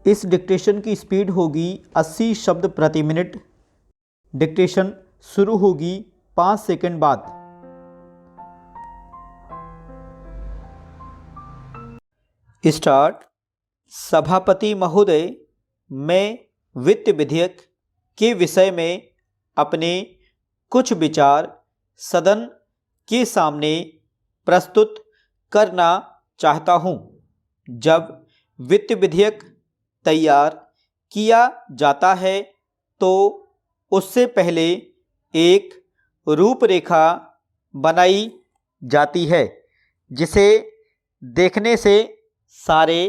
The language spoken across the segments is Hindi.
इस डिक्टेशन की स्पीड होगी 80 शब्द प्रति मिनट। डिक्टेशन शुरू होगी 5 सेकंड बाद। स्टार्ट। सभापति महोदय, मैं वित्त विधेयक के विषय में अपने कुछ विचार सदन के सामने प्रस्तुत करना चाहता हूँ। जब वित्त विधेयक तैयार किया जाता है तो उससे पहले एक रूपरेखा बनाई जाती है, जिसे देखने से सारे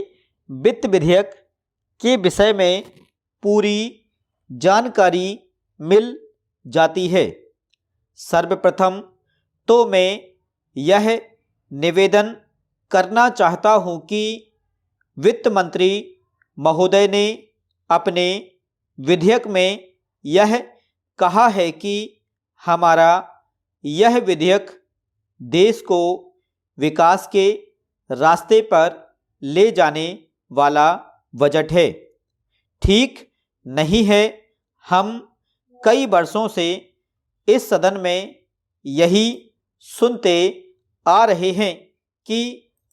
वित्त विधेयक के विषय में पूरी जानकारी मिल जाती है। सर्वप्रथम तो मैं यह निवेदन करना चाहता हूँ कि वित्त मंत्री महोदय ने अपने विधेयक में यह कहा है कि हमारा यह विधेयक देश को विकास के रास्ते पर ले जाने वाला बजट है। ठीक नहीं है। हम कई वर्षों से इस सदन में यही सुनते आ रहे हैं कि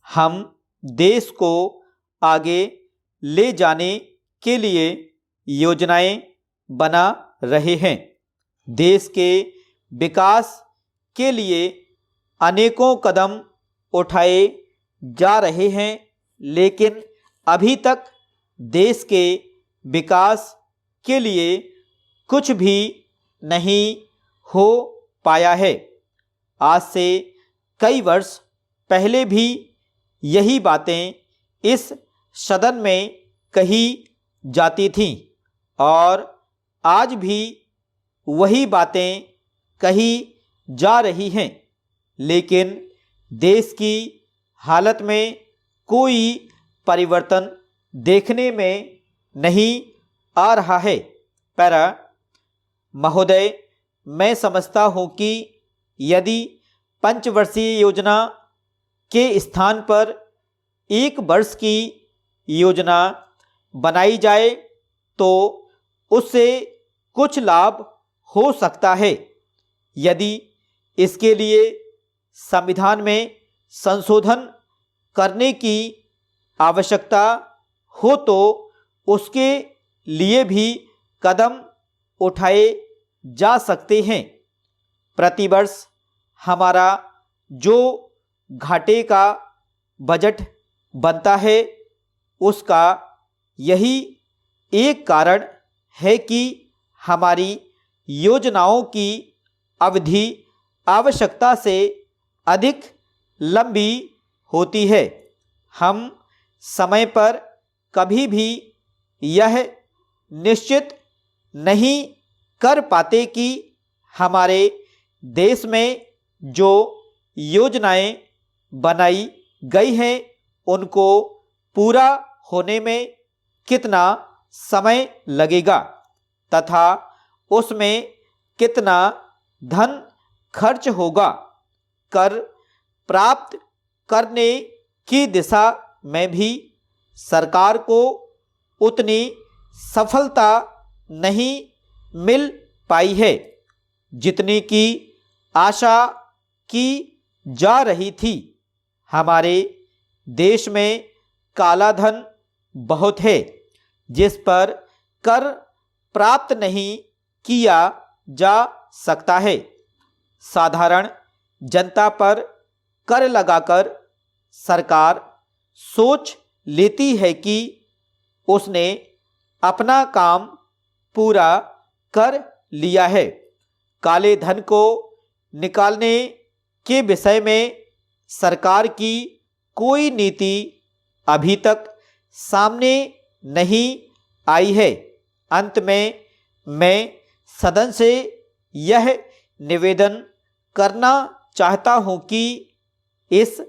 हम देश को आगे ले जाने के लिए योजनाएं बना रहे हैं। देश के विकास के लिए अनेकों कदम उठाए जा रहे हैं, लेकिन अभी तक देश के विकास के लिए कुछ भी नहीं हो पाया है। आज से कई वर्ष पहले भी यही बातें इस सदन में कही जाती थीं और आज भी वही बातें कही जा रही हैं, लेकिन देश की हालत में कोई परिवर्तन देखने में नहीं आ रहा है। पैरा महोदय, मैं समझता हूँ कि यदि पंचवर्षीय योजना के स्थान पर एक वर्ष की योजना बनाई जाए तो उससे कुछ लाभ हो सकता है। यदि इसके लिए संविधान में संशोधन करने की आवश्यकता हो तो उसके लिए भी कदम उठाए जा सकते हैं। प्रतिवर्ष हमारा जो घाटे का बजट बनता है उसका यही एक कारण है कि हमारी योजनाओं की अवधि आवश्यकता से अधिक लंबी होती है। हम समय पर कभी भी यह निश्चित नहीं कर पाते कि हमारे देश में जो योजनाएं बनाई गई हैं उनको पूरा होने में कितना समय लगेगा तथा उसमें कितना धन खर्च होगा। कर प्राप्त करने की दिशा में भी सरकार को उतनी सफलता नहीं मिल पाई है जितनी की आशा की जा रही थी। हमारे देश में काला धन बहुत है जिस पर कर प्राप्त नहीं किया जा सकता है। साधारण जनता पर कर लगाकर सरकार सोच लेती है कि उसने अपना काम पूरा कर लिया है। काले धन को निकालने के विषय में सरकार की कोई नीति अभी तक सामने नहीं आई है। अंत में मैं सदन से यह निवेदन करना चाहता हूं कि इस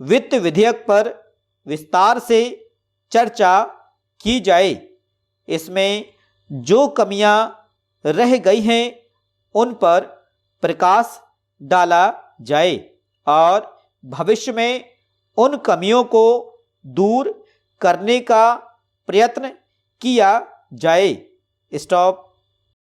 वित्त विधेयक पर विस्तार से चर्चा की जाए। इसमें जो कमियां रह गई हैं उन पर प्रकाश डाला जाए और भविष्य में उन कमियों को दूर करने का प्रयत्न किया जाए। स्टॉप।